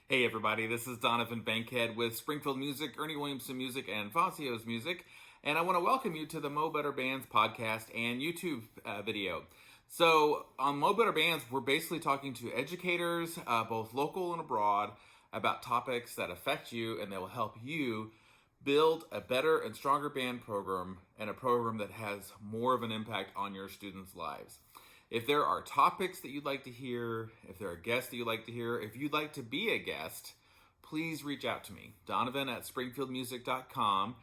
Hey everybody, this is Donovan Bankhead with Springfield Music, Ernie Williamson Music, and Fazio's Music, and I want to welcome you to the Mo Better Bands podcast and YouTube video. So on Mo Better Bands, we're basically talking to educators, both local and abroad, about topics that affect you and that will help you build a better and stronger band program and a program that has more of an impact on your students' lives. If there are topics that you'd like to hear, if there are guests that you'd like to hear, if you'd like to be a guest, please reach out to me. Donovan at springfieldmusic.com,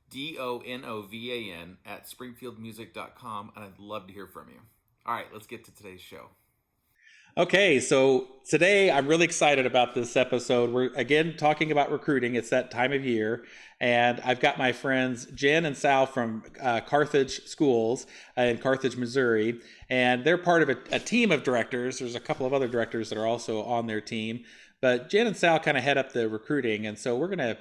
DONOVAN at springfieldmusic.com, and I'd love to hear from you. All right, let's get to today's show. Okay, so today I'm really excited about this episode. We're again talking about recruiting. It's that time of year. And I've got my friends Jen and Sal from Carthage Schools in Carthage, Missouri. And they're part of a team of directors. There's a couple of other directors that are also on their team. But Jen and Sal kind of head up the recruiting. And so we're going to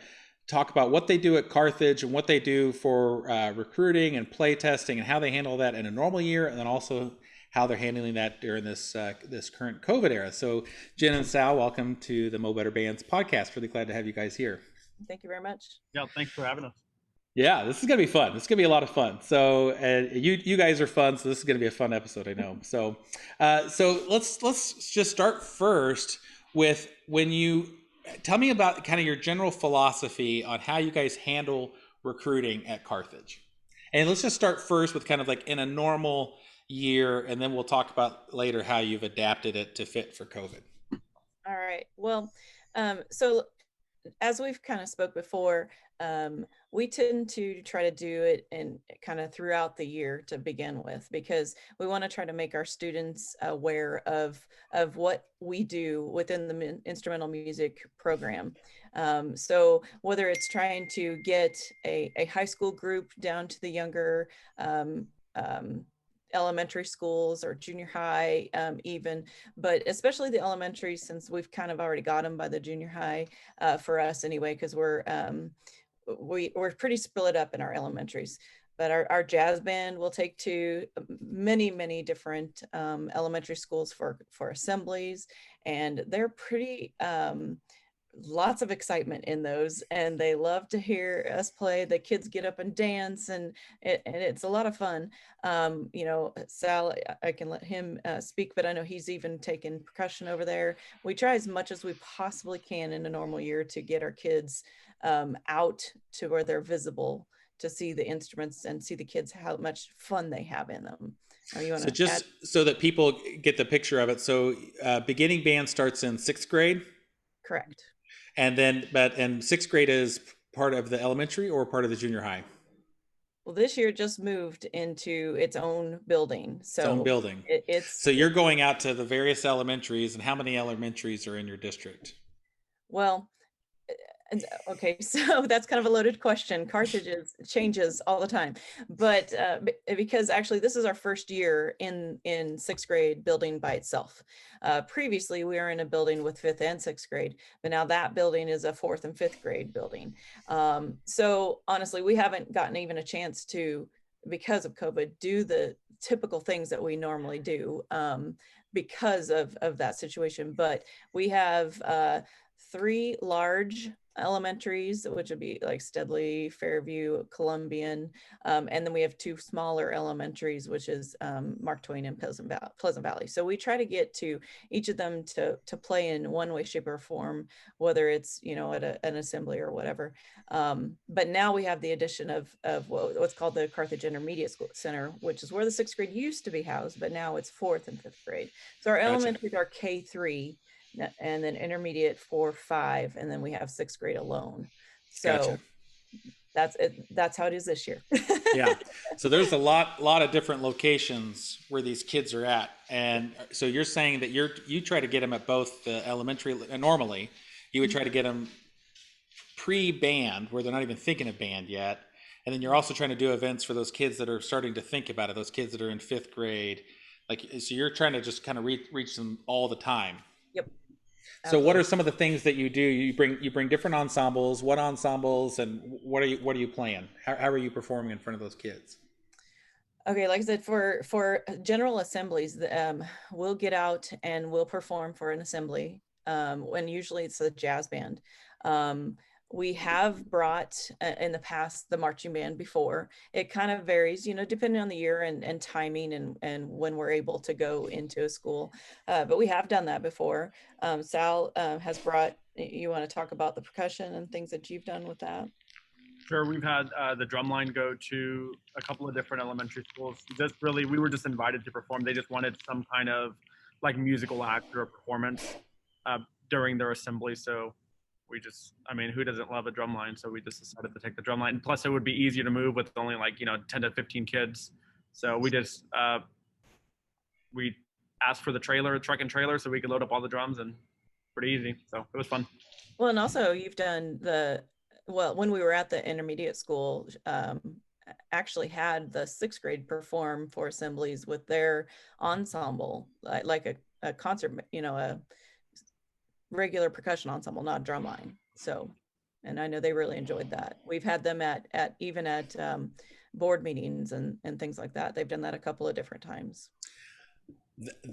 talk about what they do at Carthage and what they do for recruiting and play testing and how they handle that in a normal year, and then also how they're handling that during this current COVID era. So Jen and Sal, welcome to the Mo Better Bands podcast. Really glad to have you guys here. Thank you very much. Yeah, thanks for having us. Yeah, this is gonna be fun. This is gonna be a lot of fun. So you guys are fun. So this is gonna be a fun episode, I know. So let's just start first with when you tell me about kind of your general philosophy on how you guys handle recruiting at Carthage. And let's just start first with kind of like in a normal year, and then we'll talk about later how you've adapted it to fit for COVID. All right. Well, so as we've kind of spoke before, we tend to try to do it and kind of throughout the year to begin with, because we want to try to make our students aware of what we do within the instrumental music program. So whether it's trying to get a high school group down to the younger elementary schools or junior high even, but especially the elementary, since we've kind of already got them by the junior high for us anyway, because we're pretty split up in our elementaries. But our jazz band will take to many different elementary schools for assemblies, and they're pretty lots of excitement in those, and they love to hear us play. The kids get up and dance, and it's a lot of fun. Sal, I can let him speak, but I know he's even taken percussion over there. We try as much as we possibly can in a normal year to get our kids out to where they're visible, to see the instruments and see the kids how much fun they have in them. So just so that people get the picture of it. So beginning band starts in 6th grade? Correct. And then, and 6th grade is part of the elementary or part of the junior high? Well, this year just moved into its own building. So its own building. So you're going out to the various elementaries, and how many elementaries are in your district? Well, okay, so that's kind of a loaded question. Carthage changes all the time, but because actually this is our first year in 6th grade building by itself. Previously, we were in a building with 5th and 6th grade, but now that building is a 4th and 5th grade building. So honestly, we haven't gotten even a chance to, because of COVID, do the typical things that we normally do because of that situation. But we have 3 large elementaries, which would be like Steadley, Fairview, Columbian, and then we have 2 smaller elementaries, which is Mark Twain and Pleasant Valley. So we try to get to each of them to play in one way, shape, or form, whether it's at an assembly or whatever. But now we have the addition of what's called the Carthage Intermediate School Center, which is where the 6th grade used to be housed, but now it's 4th and 5th grade. So our elementaries are K3. And then intermediate 4, 5, and then we have 6th grade alone. So that's it. That's how it is this year. Yeah. So there's a lot of different locations where these kids are at, and so you're saying that you try to get them at both the elementary. Normally, you would try to get them pre-band, where they're not even thinking of band yet, and then you're also trying to do events for those kids that are starting to think about it. Those kids that are in 5th grade, so you're trying to just kind of reach them all the time. Yep. So what are some of the things that you do? You bring different ensembles. What ensembles, and what are you playing? How are you performing in front of those kids? Okay, like I said, for general assemblies, we'll get out and we'll perform for an assembly. when usually it's a jazz band. We have brought in the past the marching band before. It kind of varies, depending on the year and timing and when we're able to go into a school. But we have done that before. Sal has brought, you want to talk about the percussion and things that you've done with that? Sure, we've had the drumline go to a couple of different elementary schools. Just really, we were just invited to perform. They just wanted some kind of like musical act or performance during their assembly. So we just, I mean, who doesn't love a drumline? So we just decided to take the drumline. Plus, it would be easier to move with only like 10 to 15 kids. So we just we asked for the truck and trailer, so we could load up all the drums, and pretty easy. So it was fun. Well, and also you've done when we were at the intermediate school, actually had the 6th grade perform for assemblies with their ensemble, like a concert, a regular percussion ensemble, not drumline. So, and I know they really enjoyed that. We've had them at board meetings and things like that. They've done that a couple of different times.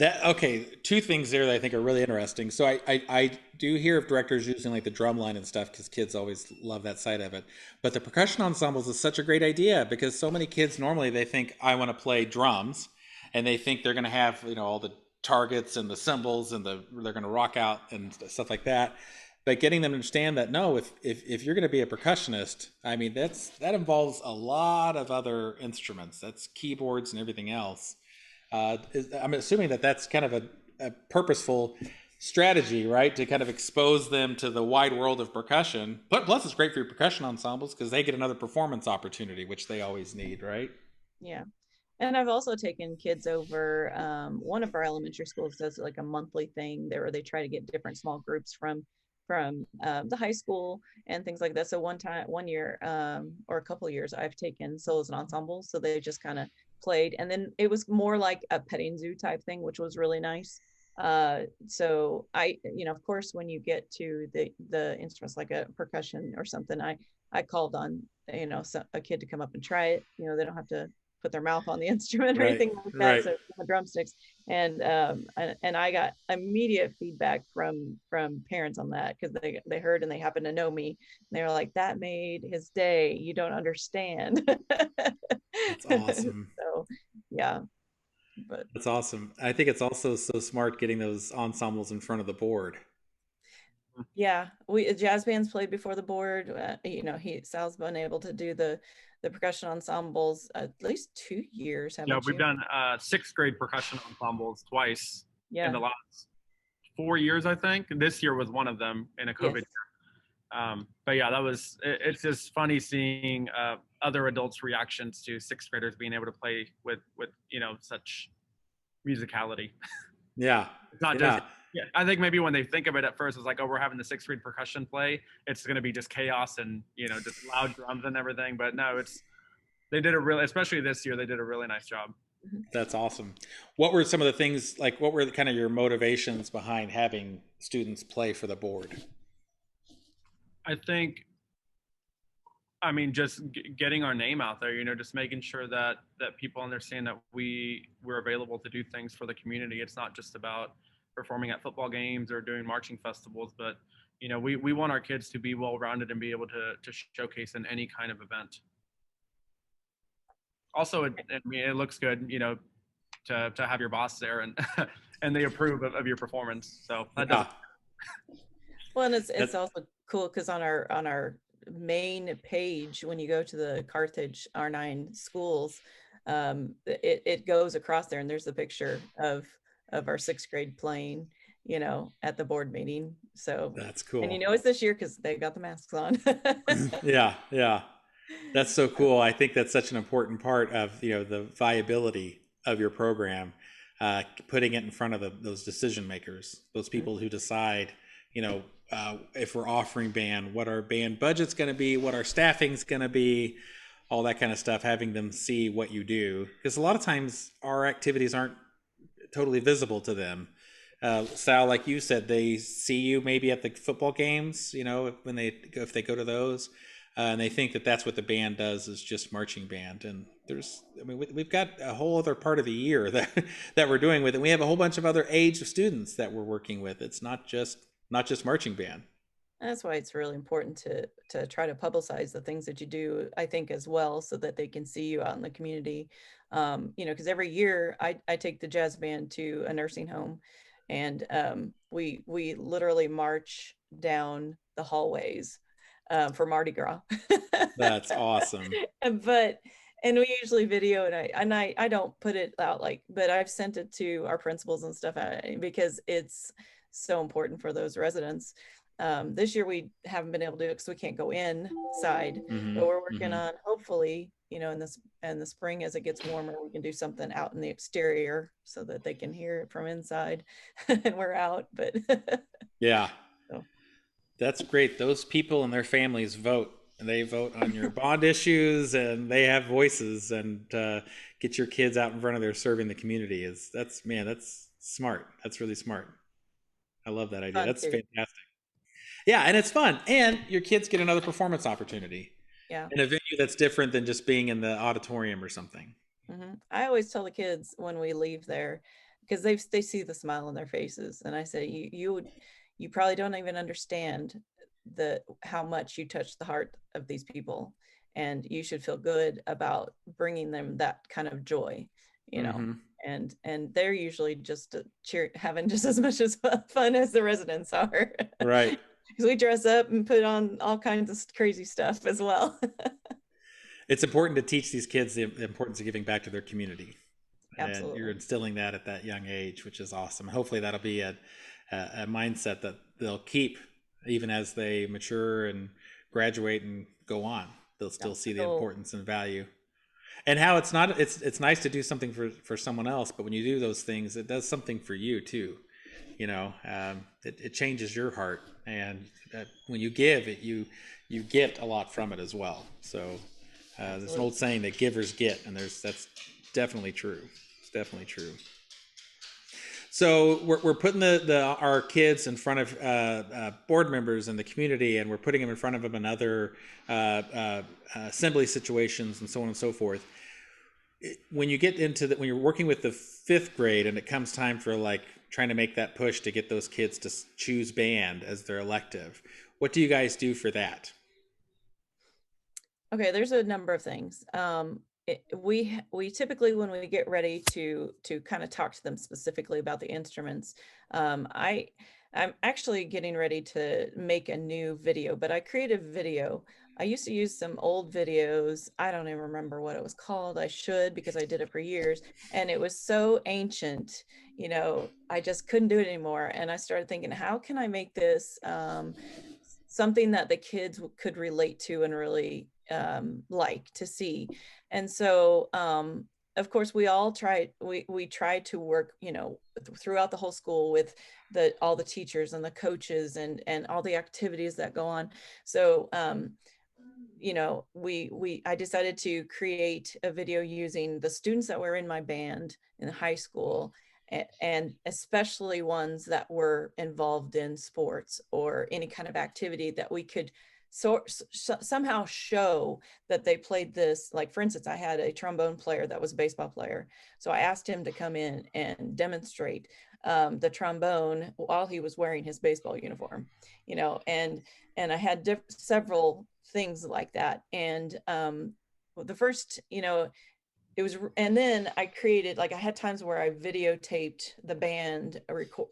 Okay, two things there that I think are really interesting. So I do hear of directors using like the drum line and stuff because kids always love that side of it. But the percussion ensembles is such a great idea because so many kids normally they think I want to play drums, and they think they're going to have all the targets and the cymbals and they're going to rock out and stuff like that. But getting them to understand that no, if you're going to be a percussionist, I mean that involves a lot of other instruments. That's keyboards and everything else. I'm assuming that's kind of a purposeful strategy, right? To kind of expose them to the wide world of percussion. But plus, it's great for your percussion ensembles because they get another performance opportunity, which they always need, right? Yeah. And I've also taken kids over. One of our elementary schools does like a monthly thing there where they try to get different small groups from the high school and things like that. So one year or a couple of years, I've taken solos and ensembles. So they just kind of played, and then it was more like a petting zoo type thing, which was really nice. So I, of course, when you get to the instruments like a percussion or something, I called on a kid to come up and try it. They don't have to put their mouth on the instrument or anything like that. Right. So the drumsticks, and I got immediate feedback from parents on that because they heard and they happened to know me. And they were like, that made his day. You don't understand. That's awesome. So yeah, but that's awesome. I think it's also so smart getting those ensembles in front of the board. Yeah, jazz bands played before the board. Sal's been able to do the percussion ensembles at least 2 years. We've done 6th grade percussion ensembles twice in the last 4 years, I think. This year was one of them in a COVID year. But yeah, it's just funny seeing other adults' reactions to 6th graders being able to play with such musicality. Yeah. It's not just, I think maybe when they think of it at first, it's like, oh, we're having the 6th grade percussion play. It's going to be just chaos and, just loud drums and everything. But no, they did especially this year, they did a really nice job. That's awesome. What were some of the things, like what were kind of your motivations behind having students play for the board? I think, just getting our name out there, just making sure that people understand that we're available to do things for the community. It's not just about performing at football games or doing marching festivals, but we want our kids to be well-rounded and be able to showcase in any kind of event. Also, it looks good, to have your boss there and and they approve of your performance. So that does. Well, and it's also cool because on our main page, when you go to the Carthage R9 schools, it goes across there, and there's a picture of our 6th grade playing, at the board meeting. So that's cool. And it's this year because they got the masks on. Yeah. That's so cool. I think that's such an important part of, the viability of your program, putting it in front of those decision makers, those people who decide, if we're offering band, what our band budget's going to be, what our staffing's going to be, all that kind of stuff, having them see what you do. Because a lot of times our activities aren't totally visible to them. Sal, like you said, they see you maybe at the football games, if they go to those, and they think that that's what the band does is just marching band. And we've got a whole other part of the year that we're doing with it. We have a whole bunch of other age of students that we're working with. It's not just not just marching band. That's why it's really important to try to publicize the things that you do, I think, as well, so that they can see you out in the community. Because every year I take the jazz band to a nursing home, and we literally march down the hallways for Mardi Gras. That's awesome. but and we usually video it. I don't put it out but I've sent it to our principals and stuff because it's so important for those residents. This year we haven't been able to do it because we can't go inside, but we're working on, hopefully, in the spring, as it gets warmer, we can do something out in the exterior so that they can hear it from inside and we're out. But yeah, so. That's great. Those people and their families vote. And they vote on your bond issues, and they have voices. And get your kids out in front of there serving the community that's smart. That's really smart. I love that idea. That's fantastic. Yeah, and it's fun, and your kids get another performance opportunity. Yeah, in a venue that's different than just being in the auditorium or something. I always tell the kids when we leave there, because they see the smile on their faces, and I say, you probably don't even understand how much you touch the heart of these people, and you should feel good about bringing them that kind of joy, and they're usually just having just as much as fun as the residents are. Right. Because we dress up and put on all kinds of crazy stuff as well. It's important to teach these kids the importance of giving back to their community. Absolutely. And you're instilling that at that young age, which is awesome. Hopefully that'll be a mindset that they'll keep even as they mature and graduate and go on. They'll still see the importance and value. And how it's nice to do something for someone else, but when you do those things, it does something for you too. It changes your heart, and when you give it, you get a lot from it as well. So there's an old saying that givers get, and that's definitely true. It's definitely true. So we're putting our kids in front of board members in the community, and we're putting them in front of them in other assembly situations and so on and so forth. When you get into when you're working with the fifth grade, and it comes time for trying to make that push to get those kids to choose band as their elective, what do you guys do for that? Okay, there's a number of things. We typically, when we get ready to kind of talk to them specifically about the instruments, I'm actually getting ready to make a new video, but I created a video. I used to use some old videos. I don't even remember what it was called. I should, because I did it for years, and it was so ancient, I just couldn't do it anymore. And I started thinking, how can I make this something that the kids could relate to and really like to see? And so of course we all tried to work throughout the whole school with all the teachers and the coaches and all the activities that go on. So I decided to create a video using the students that were in my band in high school, and especially ones that were involved in sports or any kind of activity that we could somehow show that they played this. Like, for instance, I had a trombone player that was a baseball player. So I asked him to come in and demonstrate the trombone while he was wearing his baseball uniform, and I had several things like that. And the first, it was, and then I created, I had times where I videotaped the band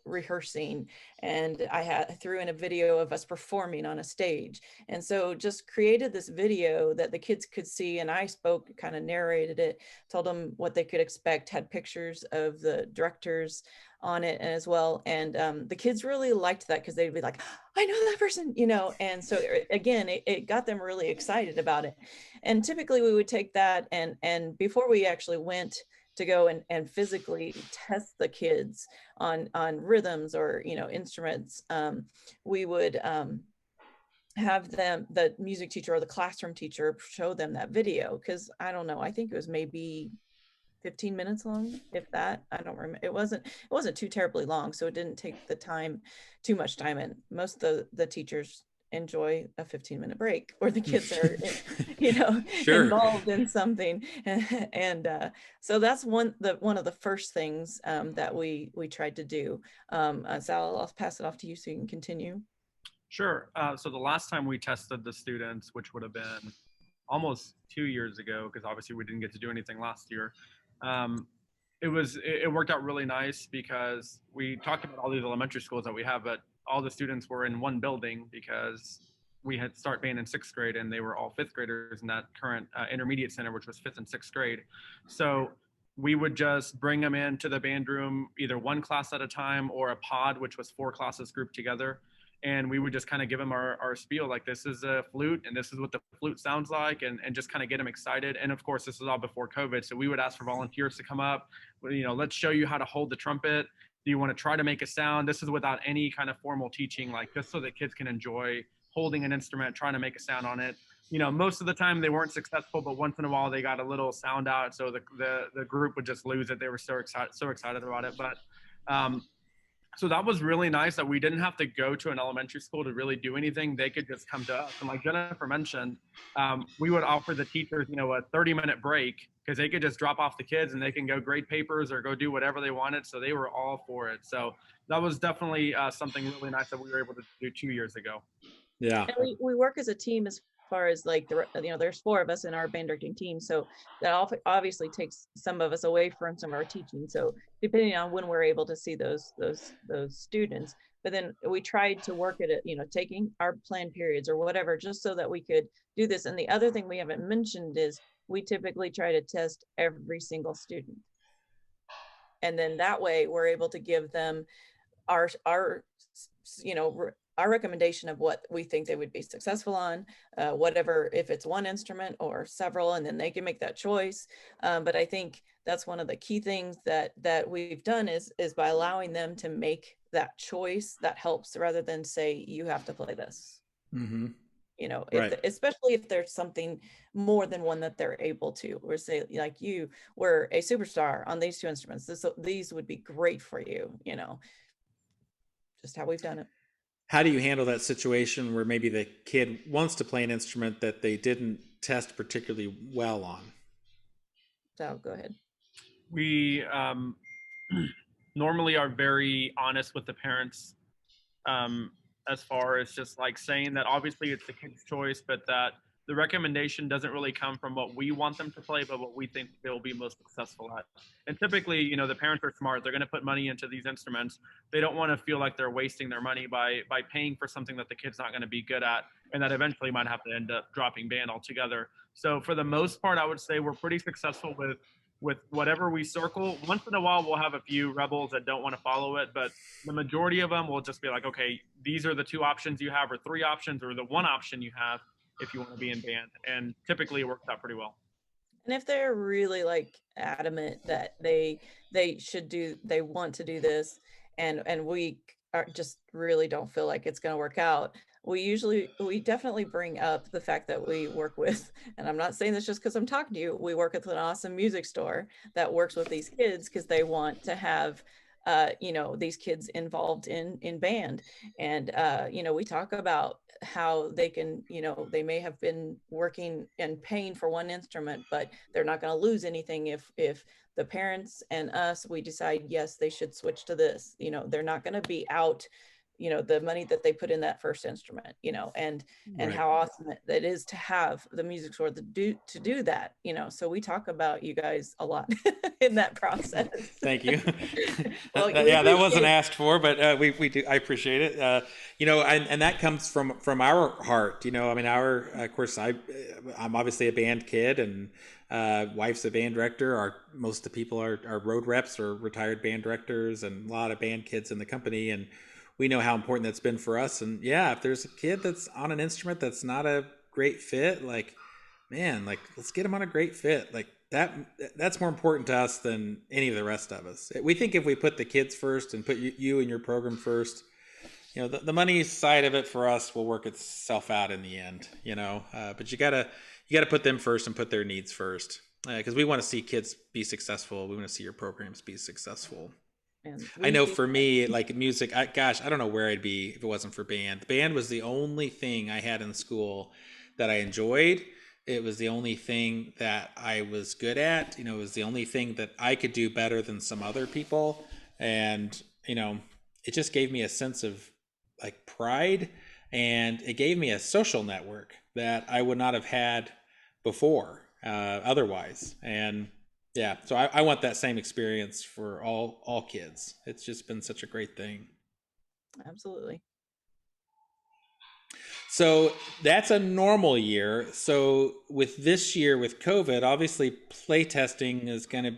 rehearsing, and I threw in a video of us performing on a stage. And so just created this video that the kids could see, and I spoke, kind of narrated it, told them what they could expect, had pictures of the directors on it as well. And the kids really liked that, because they'd be like, I know that person, and so again, it got them really excited about it. And typically we would take that, and before we actually went to go and physically test the kids on rhythms or instruments, we would have them, the music teacher or the classroom teacher, show them that video, because I don't know, I think it was maybe 15 minutes long, if that. I don't remember. It wasn't too terribly long, so it didn't take too much time. And most of the teachers enjoy a 15-minute break, or the kids are, you know, Sure. involved in something. And so that's one of the first things that we tried to do. Sal, I'll pass it off to you so you can continue. Sure. So the last time we tested the students, which would have been almost 2 years ago, because obviously we didn't get to do anything last year, it worked out really nice because we talked about all these elementary schools that we have, but all the students were in one building because we had start band in 6th grade, and they were all 5th graders in that current intermediate center, which was 5th and 6th grade. So we would just bring them into the band room, either one class at a time or a pod, which was 4 classes grouped together. And we would just kind of give them our spiel, like, this is a flute and this is what the flute sounds like, and just kind of get them excited. And of course, this was all before COVID. So we would ask for volunteers to come up, you know, let's show you how to hold the trumpet. Do you want to try to make a sound? This is without any kind of formal teaching, like just so that kids can enjoy holding an instrument, trying to make a sound on it. You know, most of the time they weren't successful, but once in a while they got a little sound out. So the group would just lose it. They were so excited about it. But so that was really nice that we didn't have to go to an elementary school to really do anything. They could just come to us. And like Jennifer mentioned, we would offer the teachers, you know, a 30-minute break, because they could just drop off the kids and they can go grade papers or go do whatever they wanted. So they were all for it. So that was definitely something really nice that we were able to do 2 years ago. Yeah. And we work as a team as far as like there's 4 of us in our band directing team, so that obviously takes some of us away from some of our teaching. So depending on when we're able to see those students, but then we tried to work at it, you know, taking our planned periods or whatever, just so that we could do this. And the other thing we haven't mentioned is we typically try to test every single student, and then that way we're able to give them our you know, our recommendation of what we think they would be successful on, whatever, if it's one instrument or several, and then they can make that choice. But I think that's one of the key things that we've done is by allowing them to make that choice. That helps, rather than say, you have to play this. Mm-hmm. You know, Right. especially if there's something more than one that they're able to, or say, like, you were a superstar on these 2 instruments. These would be great for you, you know, just how we've done it. How do you handle that situation where maybe the kid wants to play an instrument that they didn't test particularly well on? So go ahead. We normally are very honest with the parents, as far as just like saying that obviously it's the kid's choice, but that the recommendation doesn't really come from what we want them to play, but what we think they'll be most successful at. And typically, you know, the parents are smart. They're going to put money into these instruments. They don't want to feel like they're wasting their money by paying for something that the kid's not going to be good at, and that eventually might have to end up dropping band altogether. So for the most part, I would say we're pretty successful with whatever we circle. Once in a while, we'll have a few rebels that don't want to follow it, but the majority of them will just be like, okay, these are the 2 options you have, or 3 options, or the 1 option you have if you want to be in band. And typically it works out pretty well. And if they're really like adamant that they want to do this, and we are just really don't feel like it's going to work out, we definitely bring up the fact that we work with, and I'm not saying this just because I'm talking to you, we work with an awesome music store that works with these kids because they want to have you know, these kids involved in band. And you know, we talk about how they can, you know, they may have been working and paying for one instrument, but they're not going to lose anything if the parents and us, we decide, yes, they should switch to this. You know, they're not going to be out, you know, the money that they put in that first instrument, you know, and Right. how awesome it is to have the music store to do that, you know. So we talk about you guys a lot in that process. Thank you. Well, yeah, that wasn't asked for, but we do. I appreciate it. You know, and that comes from our heart. You know, I mean, of course, I'm obviously a band kid, and wife's a band director. Most of the people are road reps or retired band directors, and a lot of band kids in the company, and we know how important that's been for us. And yeah, if there's a kid that's on an instrument that's not a great fit, like, man, like, let's get them on a great fit. Like that's more important to us than any of the rest of us. We think if we put the kids first and put you and your program first, you know, the money side of it for us will work itself out in the end, you know, but you gotta put them first and put their needs first. Because we want to see kids be successful. We want to see your programs be successful. And I we know do. for me, like music, gosh, I don't know where I'd be if it wasn't for band. Band was the only thing I had in school that I enjoyed. It was the only thing that I was good at. You know, it was the only thing that I could do better than some other people. And, you know, it just gave me a sense of like pride, and it gave me a social network that I would not have had before otherwise. And yeah, so I want that same experience for all kids. It's just been such a great thing. Absolutely. So that's a normal year. So with this year with COVID, obviously playtesting is going to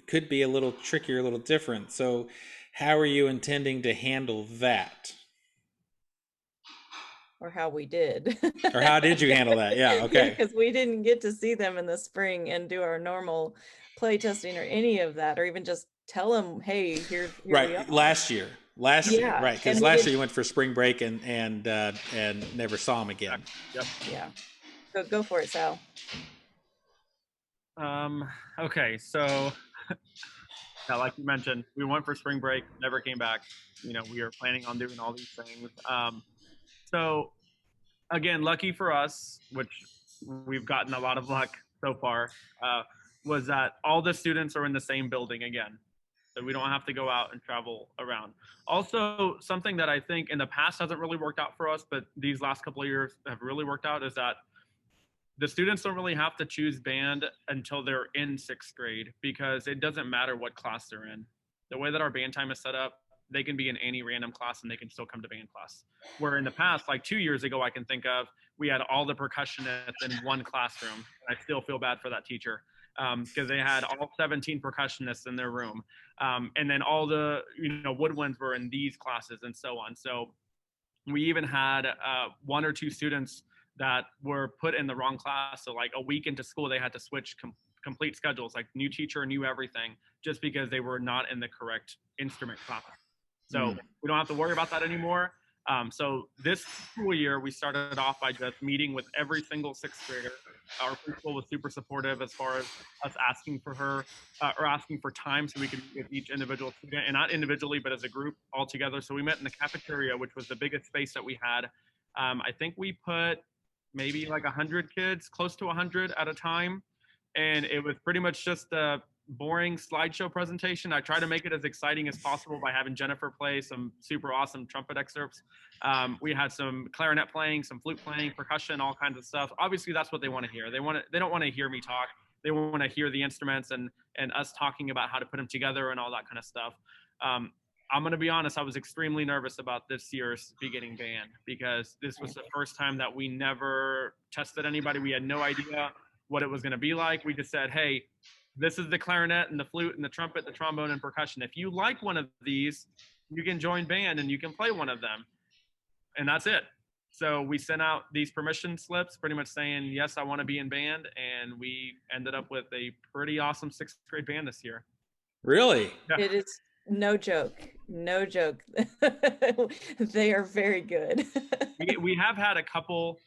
could be a little trickier, a little different. So how are you intending to handle that? Or how we did. Or how did you handle that? Yeah, Yeah, okay. because we didn't get to see them in the spring and do our normal play testing or any of that, or even just tell them, hey, here we Right, are. last year, Yeah, right? and Because we last did. year you went for spring break and never saw him again. Yep. Yeah, go for it, Sal. Okay, so yeah, like you mentioned, we went for spring break, never came back. You know, we were planning on doing all these things. So again, lucky for us, which we've gotten a lot of luck so far, was that all the students are in the same building again. So we don't have to go out and travel around. Also, something that I think in the past hasn't really worked out for us, but these last couple of years have really worked out, is that the students don't really have to choose band until they're in sixth grade, because it doesn't matter what class they're in. The way that our band time is set up, they can be in any random class and they can still come to band class. Where in the past, like 2 years ago, I can think of, we had all the percussionists in one classroom. I still feel bad for that teacher, because they had all 17 percussionists in their room. And then all the woodwinds were in these classes and so on. So we even had one or two students that were put in the wrong class. So like a week into school, they had to switch complete schedules, like new teacher, new everything, just because they were not in the correct instrument class. So we don't have to worry about that anymore. So this school year, we started off by just meeting with every single sixth grader. Our principal was super supportive as far as us asking for her or asking for time so we could meet with each individual student, and not individually, but as a group all together. So we met in the cafeteria, which was the biggest space that we had. I think we put maybe like 100 kids, close to 100 at a time. And it was pretty much just a boring slideshow presentation. I tried to make it as exciting as possible by having Jennifer play some super awesome trumpet excerpts. We had some clarinet playing, some flute playing, percussion, all kinds of stuff. Obviously, that's what they want to hear. They don't want to hear me talk. They want to hear the instruments and us talking about how to put them together and all that kind of stuff. I'm going to be honest, I was extremely nervous about this year's beginning band, because this was the first time that we never tested anybody. We had no idea what it was going to be like. We just said, hey, this is the clarinet and the flute and the trumpet, the trombone and percussion. If you like one of these, you can join band and you can play one of them. And that's it. So we sent out these permission slips pretty much saying, yes, I want to be in band. And we ended up with a pretty awesome sixth grade band this year. Really? Yeah. It is no joke. No joke. They are very good. We have had a couple,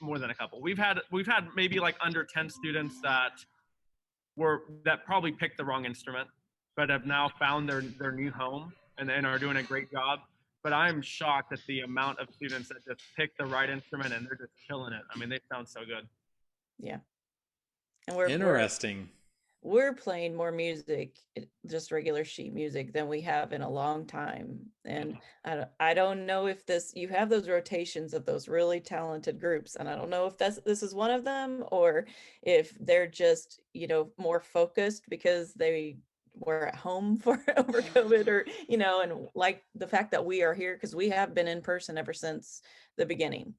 more than a couple. We've had maybe like under 10 students that probably picked the wrong instrument, but have now found their new home and are doing a great job. But I'm shocked at the amount of students that just pick the right instrument and they're just killing it. I mean, they sound so good. Yeah. And we're Interesting. we're playing more music, just regular sheet music, than we have in a long time. And I don't know if you have those rotations of those really talented groups, and I don't know if this is one of them, or if they're just, more focused because they were at home for over COVID, or, and like the fact that we are here because we have been in person ever since the beginning.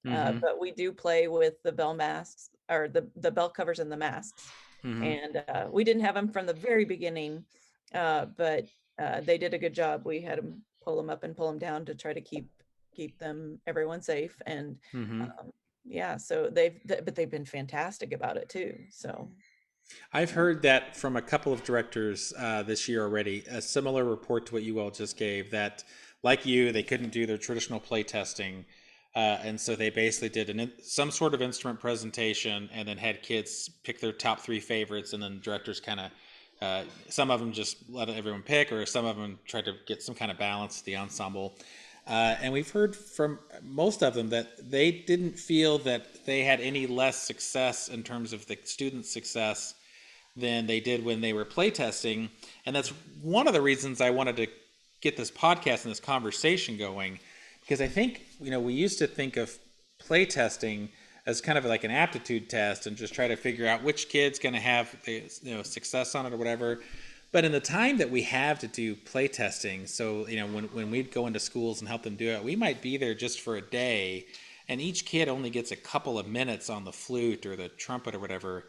But we do play with the bell masks, or the bell covers and the masks. And we didn't have them from the very beginning, but they did a good job. We had them pull them up and pull them down to try to keep everyone safe. And yeah, so but they've been fantastic about it too. So I've heard that from a couple of directors this year already, a similar report to what you all just gave, that like you, they couldn't do their traditional play testing. And so they basically did some sort of instrument presentation and then had kids pick their top 3 favorites, and then directors kind of Some of them just let everyone pick, or some of them try to get some kind of balance to the ensemble. And we've heard from most of them that they didn't feel that they had any less success in terms of the student success than they did when they were playtesting. And that's one of the reasons I wanted to get this podcast and this conversation going, because I think, we used to think of playtesting as kind of like an aptitude test and just try to figure out which kid's going to have the success on it or whatever. But in the time that we have to do playtesting, so when we'd go into schools and help them do it, we might be there just for a day, and each kid only gets a couple of minutes on the flute or the trumpet or whatever.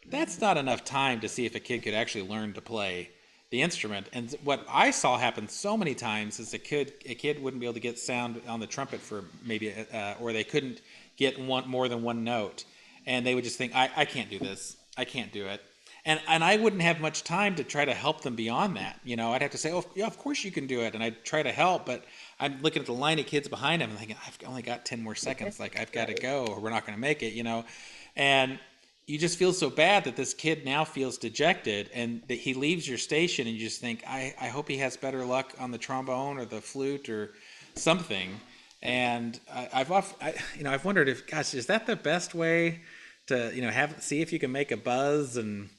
That's not enough time to see if a kid could actually learn to play the instrument. And what I saw happen so many times is a kid wouldn't be able to get sound on the trumpet for maybe, or they couldn't get more than one note, and they would just think, I can't do this, I can't do it, and I wouldn't have much time to try to help them beyond that. I'd have to say, oh yeah, of course you can do it, and I'd try to help, but I'm looking at the line of kids behind him and thinking, I've only got 10 more seconds, like I've got to go or we're not going to make it, and you just feel so bad that this kid now feels dejected, and that he leaves your station, and you just think, I hope he has better luck on the trombone or the flute or something. And I've wondered if, gosh, is that the best way to see if you can make a buzz, and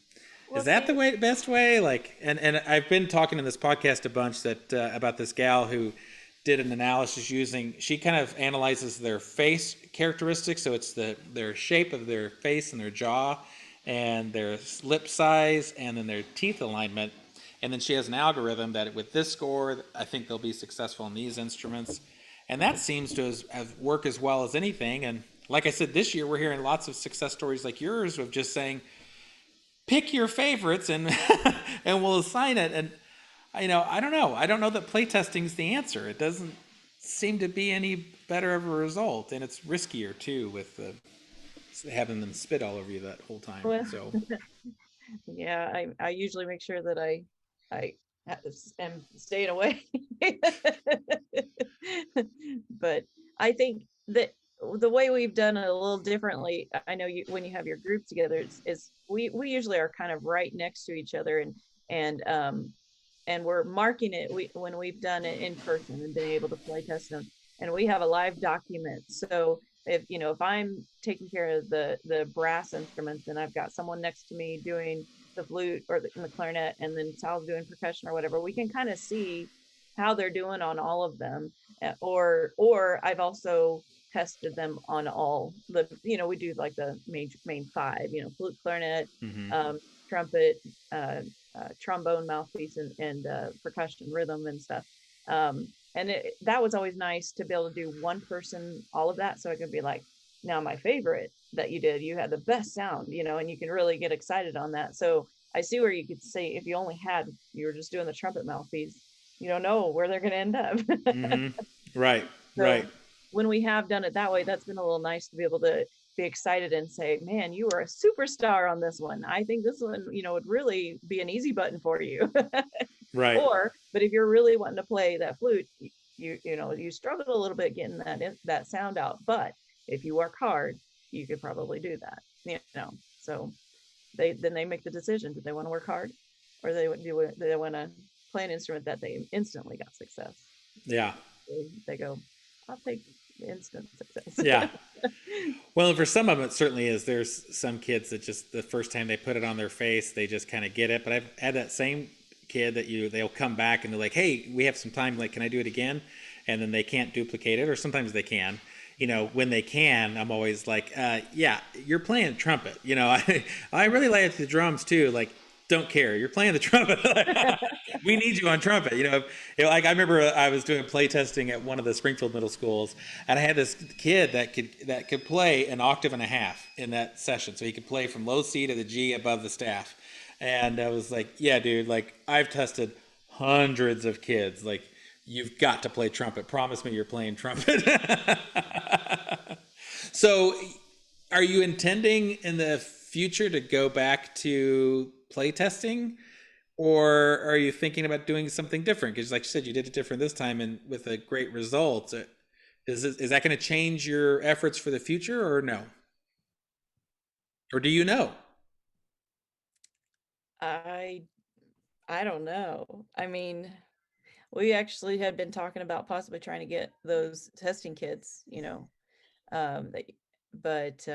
is that the best way? Like, and I've been talking in this podcast a bunch that about this gal who did an analysis she kind of analyzes their face characteristics, so it's their shape of their face and their jaw, and their lip size, and then their teeth alignment, and then she has an algorithm that with this score, I think they'll be successful in these instruments. And that seems to have work as well as anything. And like I said, this year we're hearing lots of success stories like yours of just saying, pick your favorites and and we'll assign it. And I don't know. I don't know that playtesting is the answer. It doesn't seem to be any better of a result, and it's riskier too with having them spit all over you that whole time. Well, So yeah, I usually make sure that I am staying away. But I think that the way we've done it a little differently, I know when you have your group together, is we usually are kind of right next to each other, and we're marking it when we've done it in person and been able to play test them, and we have a live document. So if I'm taking care of the brass instruments, and I've got someone next to me doing the flute or the clarinet, and then Sal's doing percussion or whatever, we can kind of see how they're doing on all of them. Or I've also tested them on all the, we do like the main five, flute, clarinet, trumpet, trombone, mouthpiece, and percussion, rhythm and stuff. And that was always nice to be able to do one person all of that, so I could be like, now my favorite that you had the best sound, and you can really get excited on that. So I see where you could say, if you were just doing the trumpet mouthpiece, you don't know where they're going to end up. Right. So right. When we have done it that way, that's been a little nice to be able to be excited and say, man, you are a superstar on this one. I think this one, would really be an easy button for you. Right. But if you're really wanting to play that flute, you struggle a little bit getting that sound out. But if you work hard, you could probably do that. So they make the decision. Do they want to work hard, or do they want to play an instrument that they instantly got success? Yeah. They go, I'll take instant success. Yeah. Well, for some of them, it certainly is. There's some kids that just the first time they put it on their face, they just kind of get it. But I've had that same kid that they'll come back and they're like, hey, we have some time. Like, can I do it again? And then they can't duplicate it, or sometimes they can. When they can, I'm always like, yeah, you're playing trumpet. I really like the drums too. Like, don't care. You're playing the trumpet. We need you on trumpet. Like I remember I was doing play testing at one of the Springfield middle schools, and I had this kid that could play an octave and a half in that session. So he could play from low C to the G above the staff. And I was like, yeah, dude, like I've tested hundreds of kids. Like, you've got to play trumpet. Promise me you're playing trumpet. So are you intending in the future to go back to playtesting, or are you thinking about doing something different? Because like you said, you did it different this time and with a great result. Is that going to change your efforts for the future, or no? Or do you know? I I don't know. I mean, we actually had been talking about possibly trying to get those testing kits, that, but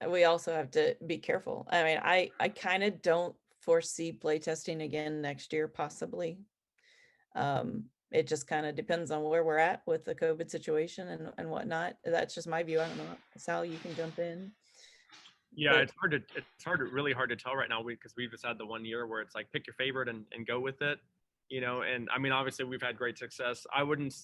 we also have to be careful. I mean, I kind of don't foresee play testing again next year, possibly. It just kind of depends on where we're at with the COVID situation and whatnot. That's just my view. I don't know. Sal, you can jump in. Yeah, But really hard to tell right now because we've just had the 1 year where it's like pick your favorite and go with it, and I mean obviously we've had great success. I wouldn't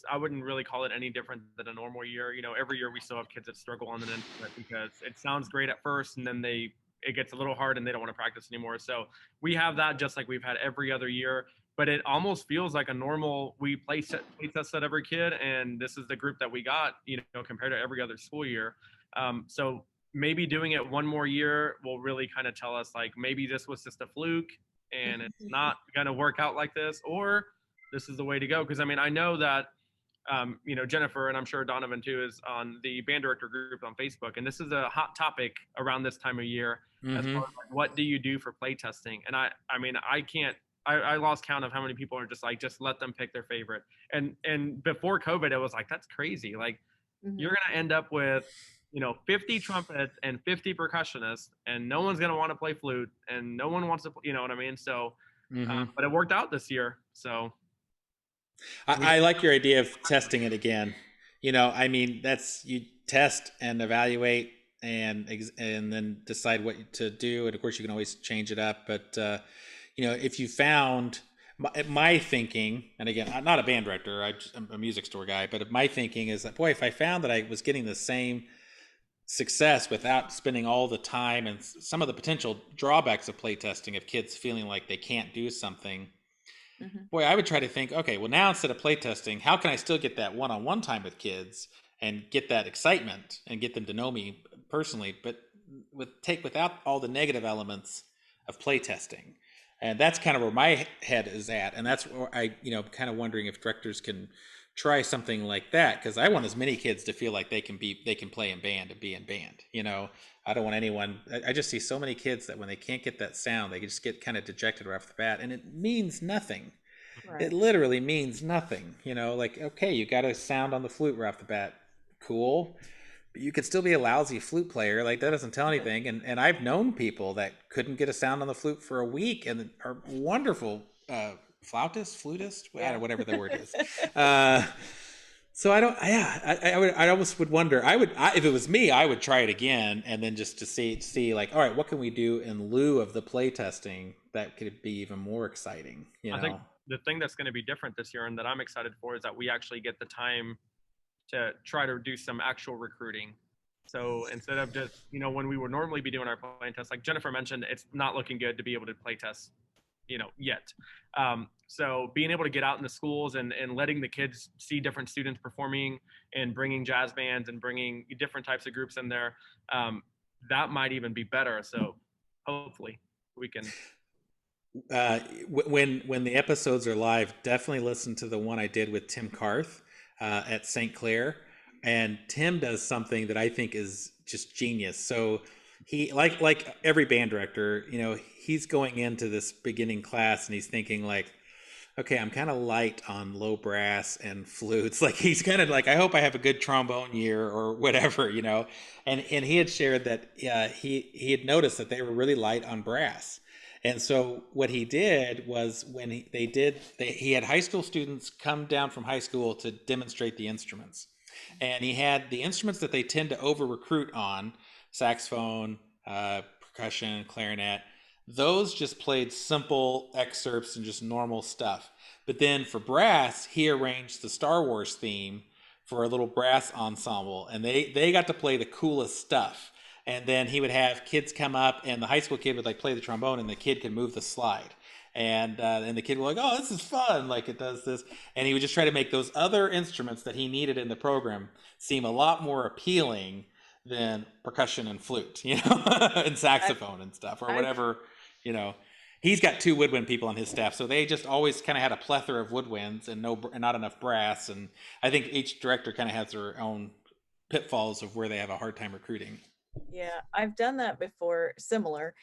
really call it any different than a normal year. Every year we still have kids that struggle on the internet because it sounds great at first and then it gets a little hard and they don't want to practice anymore. So we have that just like we've had every other year, but it almost feels like a normal we play test at every kid, and this is the group that we got, compared to every other school year. So maybe doing it one more year will really kind of tell us like maybe this was just a fluke and it's not going to work out like this, or this is the way to go. Because I mean, I know that Jennifer, and I'm sure Donovan too, is on the band director group on Facebook, and this is a hot topic around this time of year. As far as like, what do you do for play testing? And I mean, I can't. I lost count of how many people are just like, just let them pick their favorite. And before COVID, it was like, that's crazy. Like, you're gonna end up with 50 trumpets and 50 percussionists, and no one's gonna want to play flute, and no one wants to, you know what I mean? So, but it worked out this year. So, I like your idea of testing it again. I mean, that's you test and evaluate and then decide what to do. And of course, you can always change it up. But if you found my thinking, and again, I'm not a band director, I'm a music store guy, but my thinking is that, boy, if I found that I was getting the same success without spending all the time and some of the potential drawbacks of playtesting of kids feeling like they can't do something, boy, I would try to think, okay, well, now instead of playtesting, how can I still get that one-on-one time with kids and get that excitement and get them to know me personally, but without all the negative elements of playtesting? And that's kind of where my head is at, and that's where I kind of wondering if directors can try something like that, because I want as many kids to feel like they can play in band and be in band. I don't want anyone. I just see so many kids that when they can't get that sound, they just get kind of dejected right off the bat, and it means nothing. Right. It literally means nothing. Like, okay, you got a sound on the flute right off the bat, cool, but you could still be a lousy flute player. Like, that doesn't tell anything. And I've known people that couldn't get a sound on the flute for a week and are wonderful flutist, whatever the word is. So I almost would wonder. If it was me, I would try it again, and then just to see like, all right, what can we do in lieu of the play testing that could be even more exciting? I think the thing that's going to be different this year and that I'm excited for is that we actually get the time to try to do some actual recruiting. So instead of just, when we would normally be doing our play tests, like Jennifer mentioned, it's not looking good to be able to play test, yet. So being able to get out in the schools and letting the kids see different students performing and bringing jazz bands and bringing different types of groups in there, that might even be better. So hopefully we can. When the episodes are live, definitely listen to the one I did with Tim Carth at St. Clair. And Tim does something that I think is just genius. So he, like every band director, he's going into this beginning class and he's thinking like, okay, I'm kind of light on low brass and flutes. Like, he's kind of like, I hope I have a good trombone year or whatever, And he had shared that he had noticed that they were really light on brass. And so what he did was when he had high school students come down from high school to demonstrate the instruments. And he had the instruments that they tend to over-recruit on, saxophone, percussion, clarinet. Those just played simple excerpts and just normal stuff. But then for brass, he arranged the Star Wars theme for a little brass ensemble. And they got to play the coolest stuff. And then he would have kids come up, and the high school kid would like play the trombone, and the kid could move the slide. And the kid would like, oh, this is fun, like it does this. And he would just try to make those other instruments that he needed in the program seem a lot more appealing than percussion and flute, and saxophone and stuff, or whatever, He's got 2 woodwind people on his staff, so they just always kind of had a plethora of woodwinds and not enough brass. And I think each director kind of has their own pitfalls of where they have a hard time recruiting. Yeah, I've done that before, similar.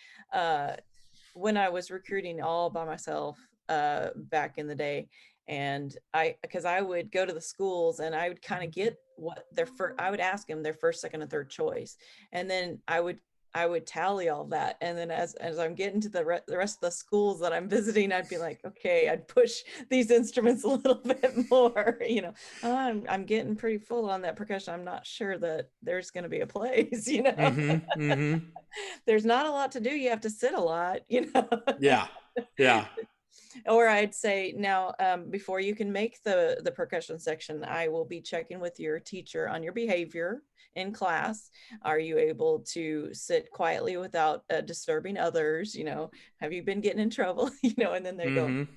when I was recruiting all by myself back in the day, and because I would go to the schools and I would kind of get what their first, I would ask them their first, second, and third choice, and then I would tally all that, and then as I'm getting to the rest of the schools that I'm visiting, I'd be like, okay, I'd push these instruments a little bit more. I'm getting pretty full on that percussion. I'm not sure that there's going to be a place. Mm-hmm. Mm-hmm. There's not a lot to do. You have to sit a lot. Yeah. Yeah. Or I'd say now, before you can make the percussion section, I will be checking with your teacher on your behavior in class. Are you able to sit quietly without disturbing others? Have you been getting in trouble? And then they go.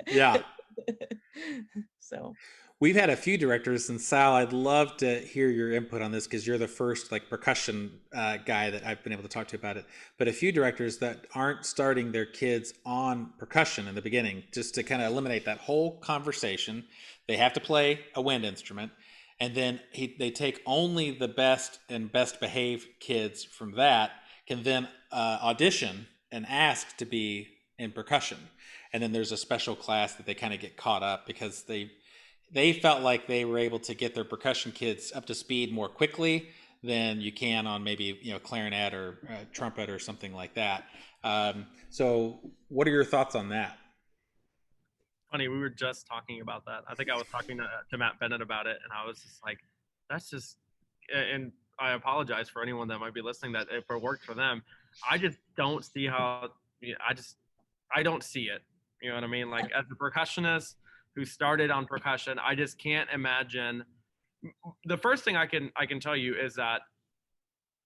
Yeah. So We've had a few directors, and Sal, I'd love to hear your input on this because you're the first percussion guy that I've been able to talk to about it. But a few directors that aren't starting their kids on percussion in the beginning, just to kind of eliminate that whole conversation. They have to play a wind instrument, and then they take only the best and best behaved kids from that, can then audition and ask to be in percussion. And then there's a special class that they kind of get caught up because they felt like they were able to get their percussion kids up to speed more quickly than you can on maybe clarinet or trumpet or something like that. So what are your thoughts on that? Funny, we were just talking about that. I think I was talking to Matt Bennett about it, and I was just like, that's just, and I apologize for anyone that might be listening that if it worked for them. I just don't see how, I don't see it. You know what I mean? Like, as a percussionist who started on percussion, I just can't imagine. The first thing I can tell you is that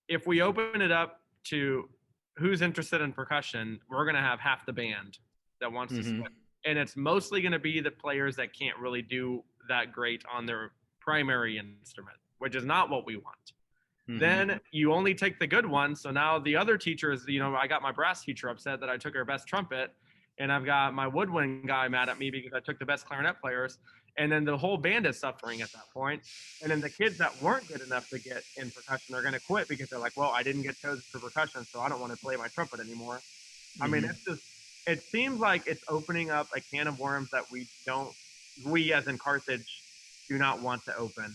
if we open it up to who's interested in percussion, we're going to have half the band that wants to switch. And it's mostly going to be the players that can't really do that great on their primary instrument, which is not what we want. Then you only take the good ones. So now the other teachers, I got my brass teacher upset that I took her best trumpet, and I've got my woodwind guy mad at me because I took the best clarinet players. And then the whole band is suffering at that point. And then the kids that weren't good enough to get in percussion are going to quit because they're like, well, I didn't get chosen for percussion, so I don't want to play my trumpet anymore. I mean, it seems like it's opening up a can of worms that we as in Carthage do not want to open.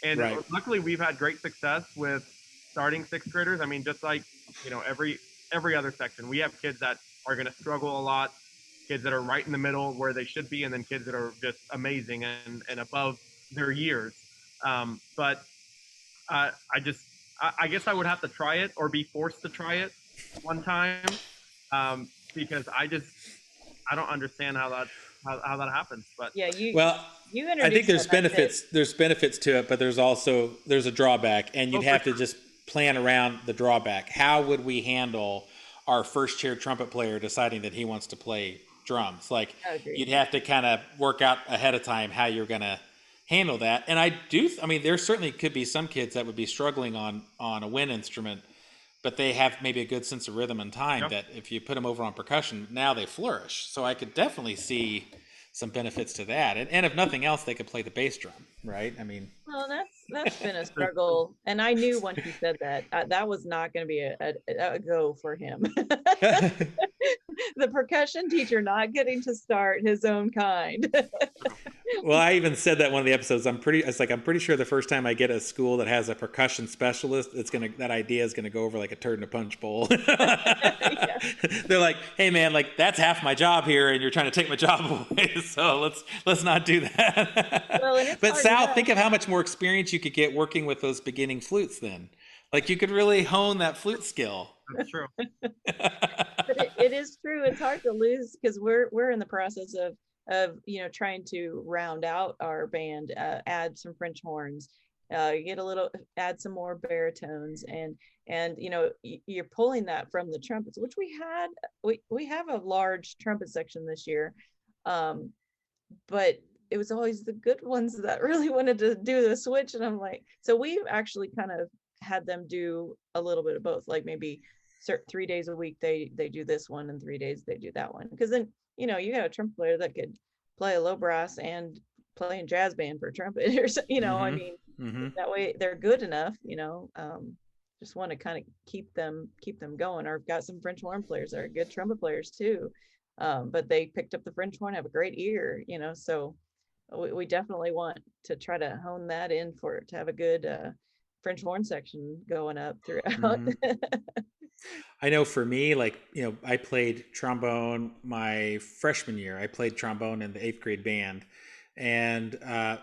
And luckily we've had great success with starting sixth graders. I mean, just like, every other section, we have kids that are going to struggle a lot, kids that are right in the middle where they should be, and then kids that are just amazing and above their years. But I guess I would have to try it or be forced to try it one time, because I don't understand how that happens. But yeah, I think there's benefits to it, but there's a drawback, and you'd have to just plan around the drawback. How would we handle our first chair trumpet player deciding that he wants to play drums? Like, you'd have to kind of work out ahead of time how you're going to handle that. And I mean, there certainly could be some kids that would be struggling on a wind instrument, but they have maybe a good sense of rhythm and time that if you put them over on percussion, now they flourish. So I could definitely see some benefits to that. And if nothing else, they could play the bass drum, right? I mean, well, that's been a struggle, and I knew when he said that that was not going to be a go for him. The percussion teacher not getting to start his own kind. Well, I even said that in one of the episodes. I'm pretty sure the first time I get a school that has a percussion specialist, that idea is gonna go over like a turd in a punch bowl. Yeah. They're like, "Hey, man, like that's half my job here, and you're trying to take my job away. So let's not do that." Well, but Sal, think of how much more experience you could get working with those beginning flutes. Then, like, you could really hone that flute skill. That's true. But it is true. It's hard to lose because we're in the process of trying to round out our band, add some French horns, add some more baritones, and you're pulling that from the trumpets, which we have a large trumpet section this year, but it was always the good ones that really wanted to do the switch, and I'm like, so we've actually kind of had them do a little bit of both, like maybe 3 days a week they do this one, and 3 days they do that one, because then you got a trumpet player that could play a low brass and play in jazz band for trumpet, or I mean, that way they're good enough, just want to kind of keep them going. Or I've got some French horn players that are good trumpet players too, but they picked up the French horn, have a great ear, so we definitely want to try to hone that in to have a good French horn section going up throughout. Mm-hmm. I know for me, like, I played trombone my freshman year. I played trombone in the 8th grade band, and I've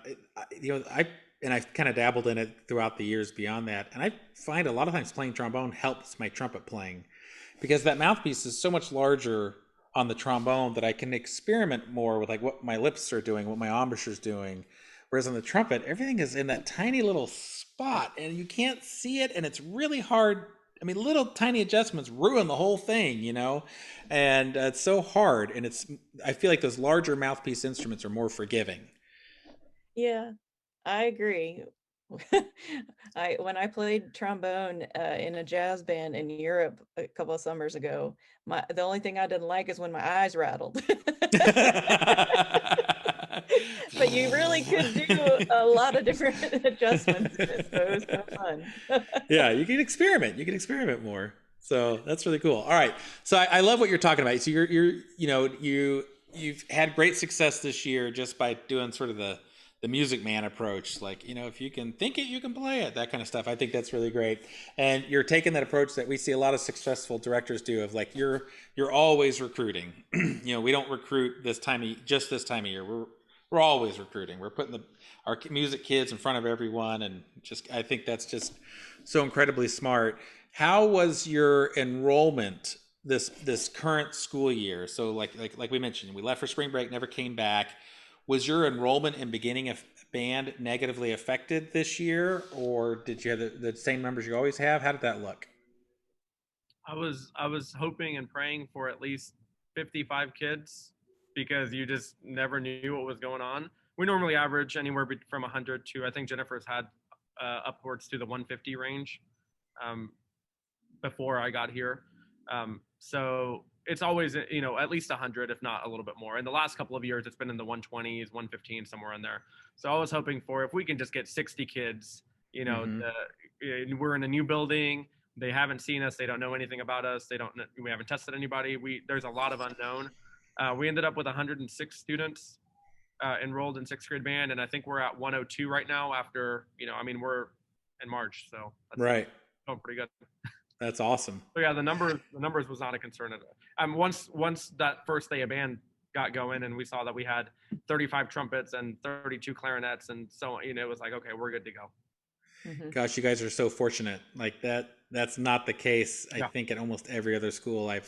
kind of dabbled in it throughout the years beyond that. And I find a lot of times playing trombone helps my trumpet playing, because that mouthpiece is so much larger on the trombone that I can experiment more with like what my lips are doing, what my embouchure is doing. Whereas on the trumpet, everything is in that tiny little spot and you can't see it, and it's really hard. I mean, little tiny adjustments ruin the whole thing, and it's so hard. And I feel like those larger mouthpiece instruments are more forgiving. Yeah, I agree. When I played trombone in a jazz band in Europe a couple of summers ago, the only thing I didn't like is when my eyes rattled. But you really could do a lot of different adjustments in it, so it was kind of fun. Yeah, you can experiment. You can experiment more. So that's really cool. All right. So I love what you're talking about. So you've had great success this year just by doing sort of the Music Man approach. Like, if you can think it, you can play it, that kind of stuff. I think that's really great. And you're taking that approach that we see a lot of successful directors do of like, you're always recruiting. We don't recruit this time of year. We're always recruiting. We're putting our music kids in front of everyone. And I think that's just so incredibly smart. How was your enrollment this current school year? So like we mentioned, we left for spring break, never came back. Was your enrollment in beginning of band negatively affected this year, or did you have the same numbers you always have? How did that look? I was hoping and praying for at least 55 kids, because you just never knew what was going on. We normally average anywhere from 100 to, I think Jennifer's had upwards to the 150 range before I got here. So it's always, at least 100, if not a little bit more. In the last couple of years, it's been in the 120s, 115, somewhere in there. So I was hoping for, if we can just get 60 kids, we're in a new building. They haven't seen us. They don't know anything about us. We haven't tested anybody. There's a lot of unknown. We ended up with 106 students enrolled in 6th grade band, and I think we're at 102 right now after, we're in March, so that's right. going pretty good. That's awesome. So yeah, the numbers was not a concern at all. Once that first day of band got going and we saw that we had 35 trumpets and 32 clarinets and so on, it was like, okay, we're good to go. Mm-hmm. Gosh, you guys are so fortunate. Like that's not the case, I think, at almost every other school I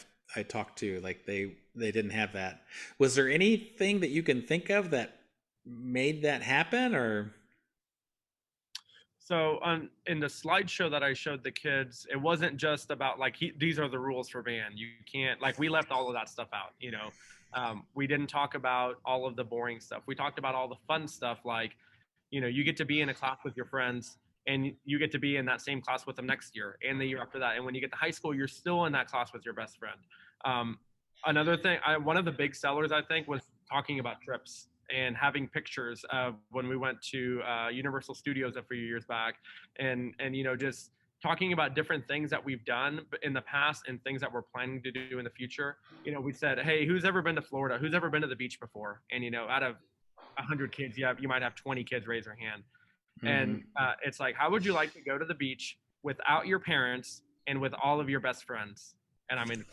talked to. Like they didn't have that. Was there anything that you can think of that made that happen, or? So in the slideshow that I showed the kids, it wasn't just about like, these are the rules for band. You can't, like, we left all of that stuff out, we didn't talk about all of the boring stuff. We talked about all the fun stuff. Like, you get to be in a class with your friends, and you get to be in that same class with them next year and the year after that. And when you get to high school, you're still in that class with your best friend. Another thing, one of the big sellers, I think, was talking about trips and having pictures of when we went to Universal Studios a few years back, and just talking about different things that we've done in the past and things that we're planning to do in the future. We said, hey, who's ever been to Florida? Who's ever been to the beach before? And out of 100 kids, you might have 20 kids raise their hand. Mm-hmm. And it's like, how would you like to go to the beach without your parents and with all of your best friends? And I mean,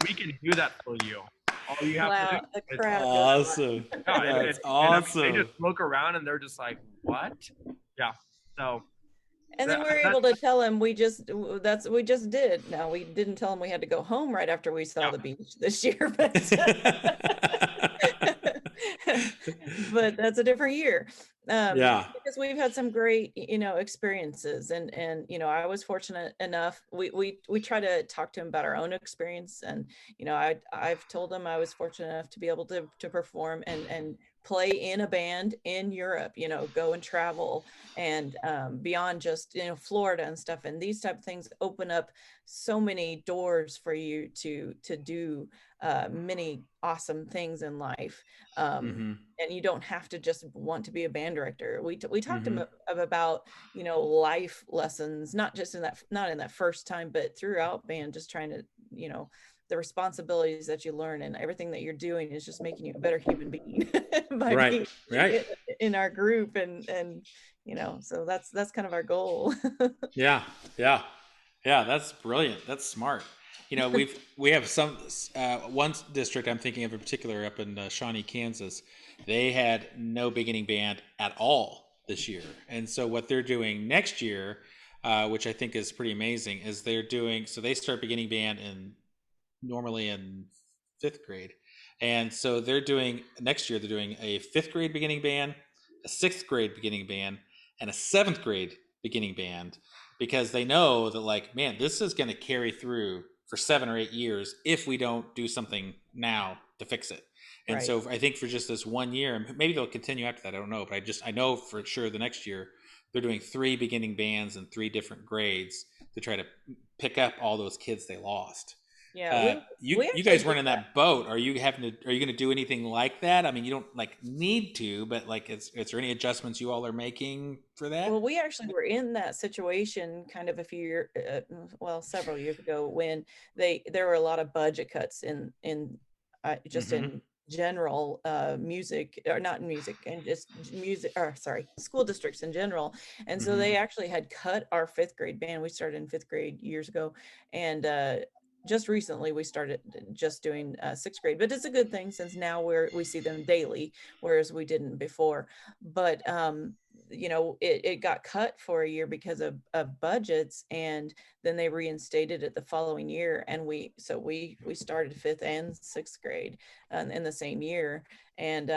we can do that for you. All you have to do is awesome. That's awesome. They just look around and they're just like, what? Yeah. So. And then we were able to tell him we just did. Now, we didn't tell him we had to go home right after we saw the beach this year, but but that's a different year. Because we've had some great, experiences, and I was fortunate enough. We try to talk to him about our own experience, and I've told him I was fortunate enough to be able to perform and play in a band in Europe, go and travel and beyond just Florida and stuff, and these type of things open up so many doors for you to do many awesome things in life. Mm-hmm. And you don't have to just want to be a band director. We talked Mm-hmm. about, life lessons, not just not in that first time, but throughout band, just trying to, the responsibilities that you learn and everything that you're doing is just making you a better human being by Right. being Right. in our group. And so that's kind of our goal. Yeah. Yeah. Yeah. That's brilliant. That's smart. We have some one district I'm thinking of in particular up in Shawnee, Kansas. They had no beginning band at all this year, and so what they're doing next year, which I think is pretty amazing, is they start beginning band normally in fifth grade. And so next year, they're doing a fifth grade beginning band, a sixth grade beginning band, and a seventh grade beginning band because they know that, like, man, this is going to carry through for 7 or 8 years if we don't do something now to fix it. And Right. so I think for just this one year, maybe they'll continue after that. I don't know. But I know for sure the next year they're doing 3 beginning bands in 3 different grades to try to pick up all those kids they lost. Yeah, we You actually guys did weren't in that. that boat. Are you going to do anything like that? I mean, you don't like need to, but like, is there any adjustments you all are making for that? Well, we actually were in that situation kind of several years ago when there were a lot of budget cuts in just Mm-hmm. in general music, or not in music, and just music, or sorry, school districts in general. And so Mm-hmm. they actually had cut our fifth grade band. We started in fifth grade years ago, and just recently we started just doing sixth grade. But it's a good thing since now we see them daily, whereas we didn't before. But it got cut for a year because of budgets, and then they reinstated it the following year. And we started fifth and sixth grade in the same year. And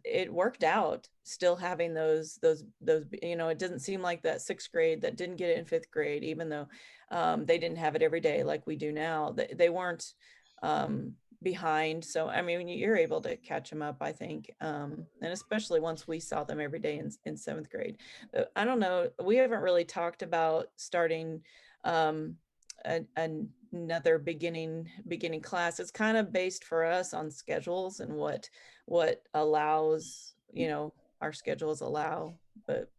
it worked out, still having those it doesn't seem like that sixth grade that didn't get it in fifth grade, even though they didn't have it every day like we do now. They weren't behind. So I mean, you're able to catch them up, I think, and especially once we saw them every day in seventh grade. I don't know, we haven't really talked about starting um another beginning class. It's kind of based for us on schedules and what allows, our schedules allow, but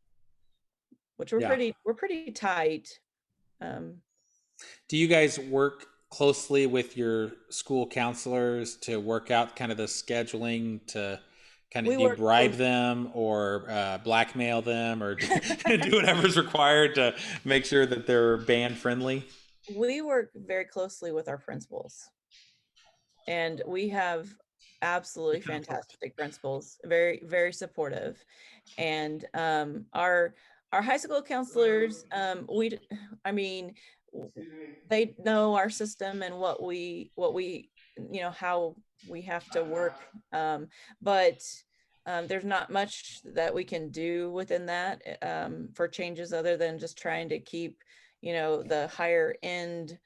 which Yeah. we're pretty tight. um Do you guys work closely with your school counselors to work out kind of the scheduling to kind of we do you work bribe them or blackmail them or do whatever's required to make sure that they're band friendly? we work very closely with our principals, and we have absolutely fantastic principals, very very supportive. And our high school counselors, I mean, they know our system and what we how we have to work. But there's not much that we can do within that for changes, other than just trying to keep the higher end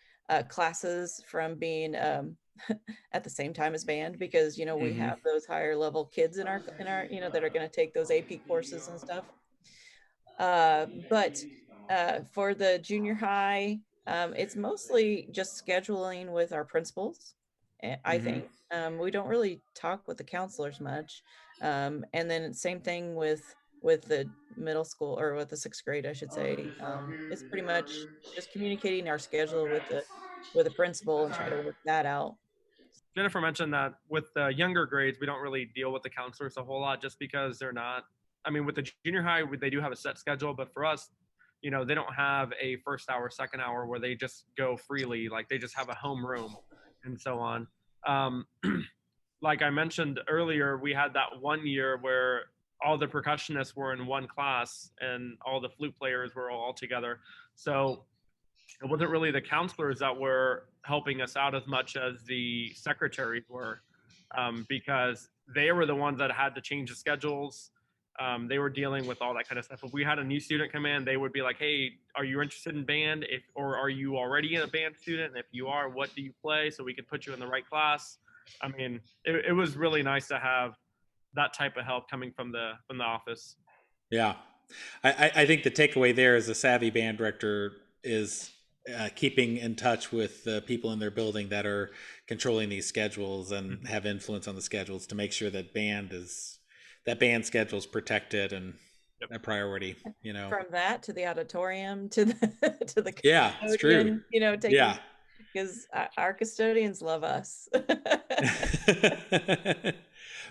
classes from being at the same time as band, because we Mm-hmm. have those higher level kids in our that are going to take those AP courses and stuff. But for the junior high, it's mostly just scheduling with our principals. I Mm-hmm. think we don't really talk with the counselors much. And then same thing with the middle school, or with the sixth grade, I should say. It's pretty much just communicating our schedule with the principal and try to work that out. Jennifer mentioned that with the younger grades, we don't really deal with the counselors a whole lot just because they're not. I mean, with the junior high, they do have a set schedule, but for us, they don't have a first hour, second hour where they just go freely. Like they just have a home room and so on. Um, like I mentioned earlier, we had that one year where all the percussionists were in one class and all the flute players were all together. So it wasn't really the counselors that were helping us out as much as the secretaries were, because they were the ones that had to change the schedules. They were dealing with all that kind of stuff. If we had a new student come in, they would be like, "Hey, are you interested in band? Or are you already a band student? And if you are, what do you play? So we could put you in the right class." I mean, it was really nice to have that type of help coming from the office. Yeah. I think the takeaway there as a savvy band director is keeping in touch with the people in their building that are controlling these schedules and have influence on the schedules to make sure that band schedule is protected and Yep. a priority, you know. From that to the auditorium to the to the Yeah, it's true. custodian, you know, taking, Yeah. because our custodians love us.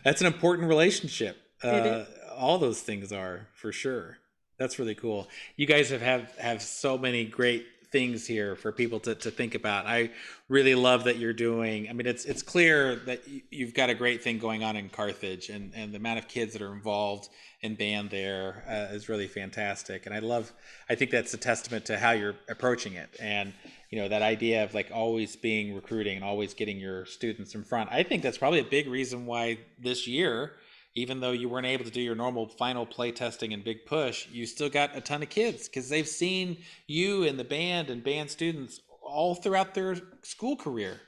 That's an important relationship. It is. All those things are, for sure. That's really cool. You guys have so many great things here for people to think about. I really love that you're doing. I mean, it's clear that you've got a great thing going on in Carthage, and the amount of kids that are involved in band there is really fantastic. And I think that's a testament to how you're approaching it. And you know, that idea of like always being recruiting and always getting your students in front. I think that's probably a big reason why this year, even though you weren't able to do your normal final play testing and big push, you still got a ton of kids because they've seen you and the band and band students all throughout their school career.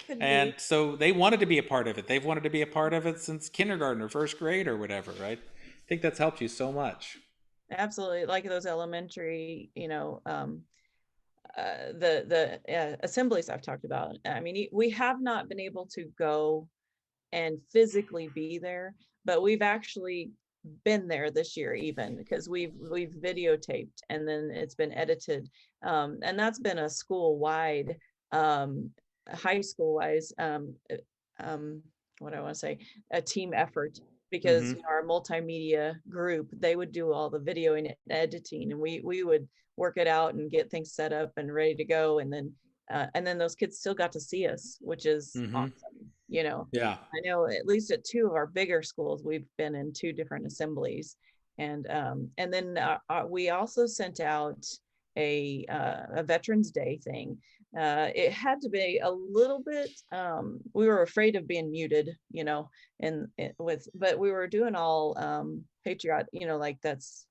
Could And be. so they wanted to be a part of it. They've wanted to be a part of it since kindergarten or first grade or whatever, right? I think that's helped you so much. Absolutely. Like those elementary, you know, the assemblies I've talked about. I mean, we have not been able to go and physically be there, but we've actually been there this year, even because we've videotaped and then it's been edited, and that's been a school wide, high school wise, what I want to say, a team effort, because Mm-hmm. you know, our multimedia group, they would do all the video and editing, and we would work it out and get things set up and ready to go, and then those kids still got to see us, which is Mm-hmm. awesome. You know, Yeah. I know at least at two of our bigger schools, we've been in two different assemblies, and then we also sent out a Veterans Day thing. It had to be a little bit. We were afraid of being muted, you know, and but we were doing all patriot, you know, like that's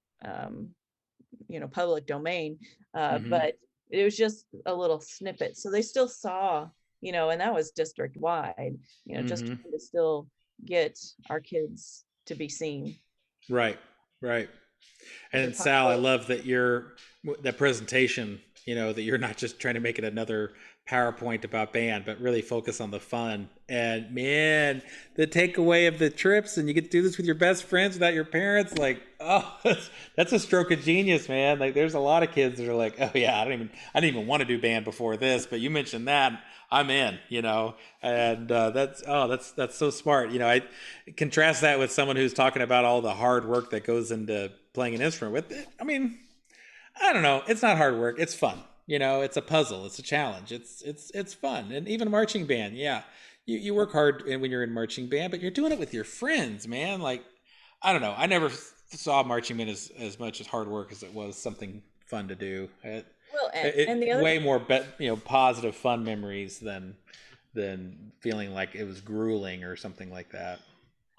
you know, public domain, Mm-hmm. but it was just a little snippet, so they still saw, you know, and that was district wide, you know, just Mm-hmm. trying to still get our kids to be seen. Right. Right. The And Sal, I love that that presentation, you know, that you're not just trying to make it another PowerPoint about band, but really focus on the fun. And man, the takeaway of the trips, and you get to do this with your best friends without your parents, like, oh, that's a stroke of genius, man. Like there's a lot of kids that are like, oh yeah, I didn't even want to do band before this, but you mentioned that, I'm in, you know. And that's so smart. You know, I contrast that with someone who's talking about all the hard work that goes into playing an instrument. With it, I mean, I don't know, it's not hard work, it's fun. You know, it's a puzzle, it's a challenge, it's fun. And even marching band, yeah, you work hard when you're in marching band, but you're doing it with your friends, man. Like, I don't know, I never saw marching band as much as hard work as it was something fun to do. Well, and the other Way more you know, positive fun memories than feeling like it was grueling or something like that.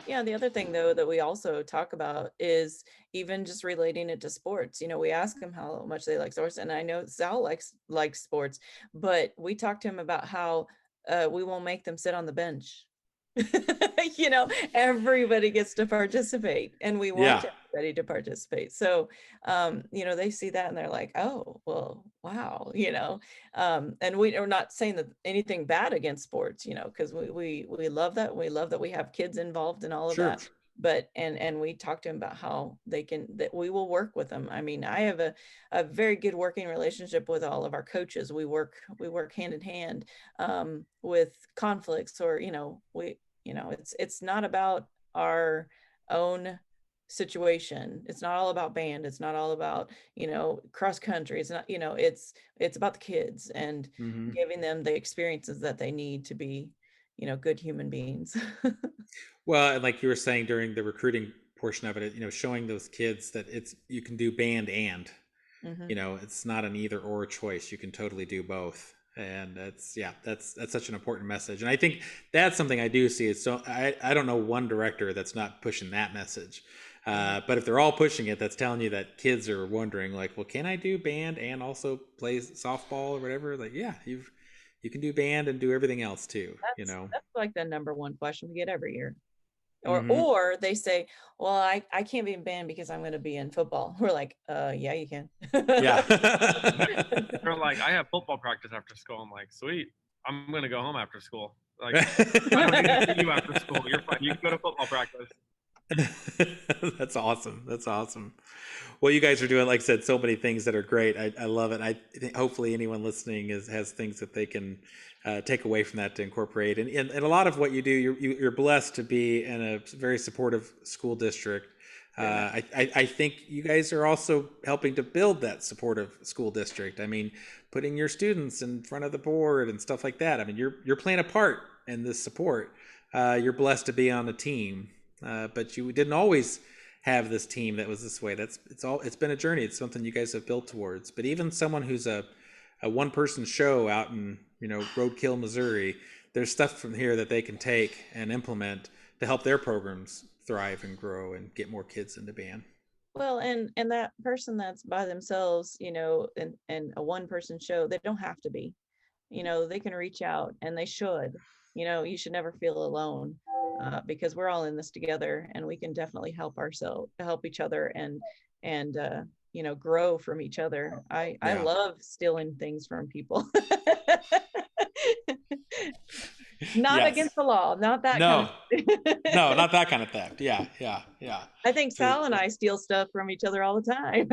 Yeah, the other thing though that we also talk about is even just relating it to sports. You know, we ask them how much they like sports, and I know Sal likes sports, but we talk to him about how we won't make them sit on the bench. You know, everybody gets to participate, and we want Yeah. everybody to participate. So, you know, they see that and they're like, "Oh, well, wow," you know. And we are not saying that anything bad against sports, you know, because we love that. We love that we have kids involved in all of Sure. that. But and we talk to them about how that we will work with them. I mean, I have a very good working relationship with all of our coaches. We work hand in hand, with conflicts, or you know, it's not about our own situation. It's not all about band. It's not all about, you know, cross country. It's not, you know, it's about the kids and Mm-hmm. giving them the experiences that they need to be, you know, good human beings. Well, and like you were saying during the recruiting portion of it, you know, showing those kids that you can do band and, Hmm. you know, it's not an either or choice. You can totally do both. And that's such an important message. And I think that's something I do see. So I don't know one director that's not pushing that message. Hmm. But if they're all pushing it, that's telling you that kids are wondering like, well, can I do band and also play softball or whatever? Like, yeah, you can do band and do everything else too, you That's know? like the number one question we get every year. or they say, well, I can't be in band because I'm going to be in football. We're like, yeah, you can. Yeah. They're like, I have football practice after school. I'm like, sweet. I'm gonna go home after school. Like, I don't need to see you after school. You're fine. You can go to football practice. That's awesome. That's awesome. Well, you guys are doing, like I said, so many things that are great. I love it. I think hopefully anyone listening has things that they can take away from that to incorporate. And a lot of what you do, you're blessed to be in a very supportive school district. I think you guys are also helping to build that supportive school district. I mean, putting your students in front of the board and stuff like that. I mean, you're playing a part in this support. You're blessed to be on a team, but you didn't always have this team that was this way. It's been a journey. It's something you guys have built towards. But even someone who's a one person show out in Roadkill, Missouri, there's stuff from here that they can take and implement to help their programs thrive and grow and get more kids into band. Well, and that person that's by themselves, in a one person show, they don't have to be, they can reach out, and they should. You should never feel alone, because we're all in this together, and we can definitely help each other, and grow from each other. I love stealing things from people. Not against the law, not that no kind of no, not that kind of theft. Yeah. I think Sal and I steal stuff from each other all the time.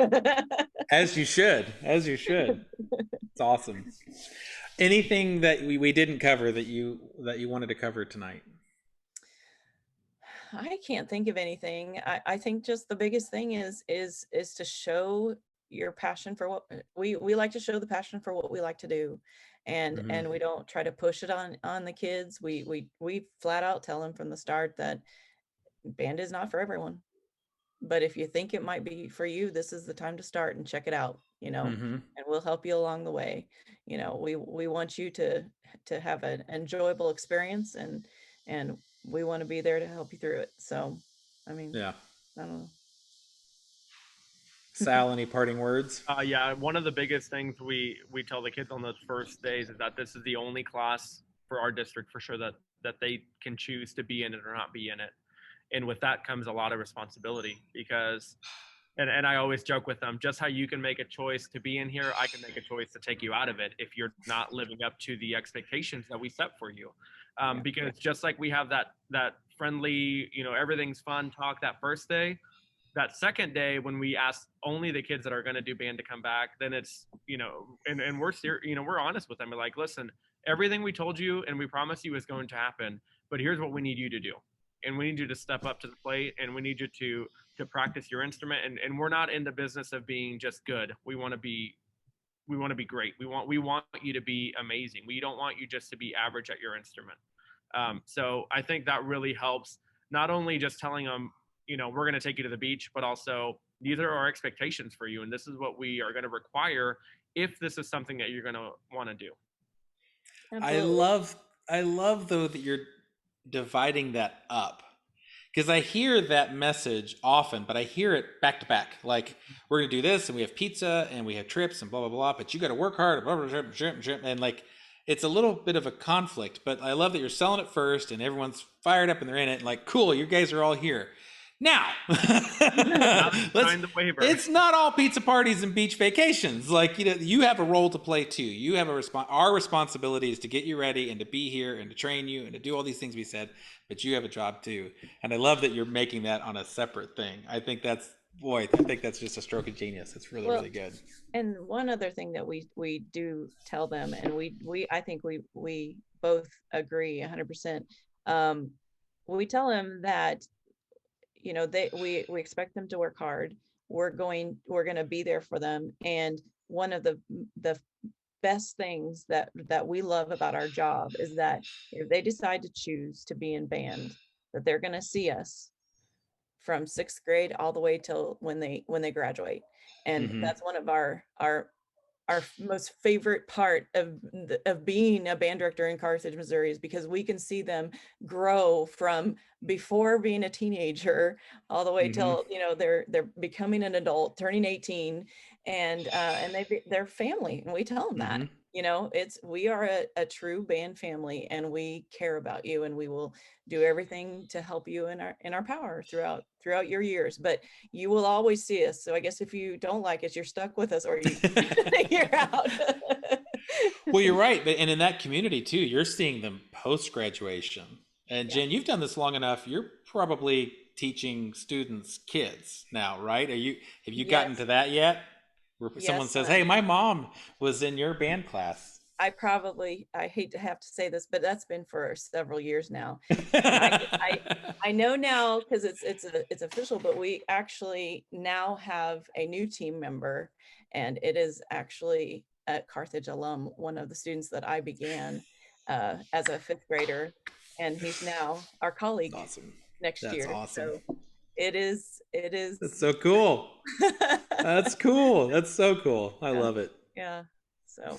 as you should It's awesome. Anything that we didn't cover that you wanted to cover tonight? I can't think of anything. I think just the biggest thing is to show your passion for what we like to show, the passion for what we like to do. And we don't try to push it on the kids. We flat out tell them from the start that band is not for everyone, but if you think it might be for you, this is the time to start and check it out, and we'll help you along the way. We want you to have an enjoyable experience, and we want to be there to help you through it. So, I mean, I don't know. Sal, any parting words? Yeah, one of the biggest things we tell the kids on those first days is that this is the only class for our district for sure that they can choose to be in it or not be in it. And with that comes a lot of responsibility, because and I always joke with them, just how you can make a choice to be in here, I can make a choice to take you out of it if you're not living up to the expectations that we set for you. Because just like we have that friendly, everything's fun talk that first day, that second day when we ask only the kids that are going to do band to come back, then it's, and we're we're honest with them. We're like, listen, everything we told you and we promised you is going to happen, but here's what we need you to do. And we need you to step up to the plate, and we need you to practice your instrument. And we're not in the business of being just good. We want to be great. We want you to be amazing. We don't want you just to be average at your instrument. So I think that really helps, not only just telling them, we're going to take you to the beach, but also these are our expectations for you. And this is what we are going to require if this is something that you're going to want to do. Absolutely. I love though that you're dividing that up, because I hear that message often, but I hear it back to back. Like, we're going to do this, and we have pizza, and we have trips, and blah, blah, blah, but you got to work hard, blah, blah, blah, blah, blah, and like, it's a little bit of a conflict, but I love that you're selling it first, and everyone's fired up, and they're in it, and like, cool, you guys are all here. Now, it's not all pizza parties and beach vacations. Like, you have a role to play too. You have our responsibility is to get you ready and to be here and to train you and to do all these things we said, but you have a job too. And I love that you're making that on a separate thing. I think that's just a stroke of genius. It's really, really good. And one other thing that we do tell them, and I think we both agree 100%. We tell them that, we expect them to work hard. We're going to be there for them. And one of the best things that we love about our job is that if they decide to choose to be in band, that they're going to see us from 6th grade all the way till when they graduate. And that's one of our most favorite part of being a band director in Carthage, Missouri, is because we can see them grow from before being a teenager all the way till they're becoming an adult, turning 18, and they're family, and we tell them that. You know, we are a true band family, and we care about you, and we will do everything to help you in our power throughout your years. But you will always see us. So I guess if you don't like us, you're stuck with us, or you're out. Well, you're right. And in that community too, you're seeing them post graduation. And Yeah. Jen, you've done this long enough. You're probably teaching students kids now, right? Have you gotten Yes. to that yet? Where someone Yes. says, "Hey, my mom was in your band class." I hate to have to say this, but that's been for several years now. I know now, because it's official, but we actually now have a new team member, and it is actually a Carthage alum, one of the students that I began as a fifth grader, and he's now our colleague Awesome. next That's year. awesome. So it is That's so cool. That's cool. That's so cool. I love it. Yeah. So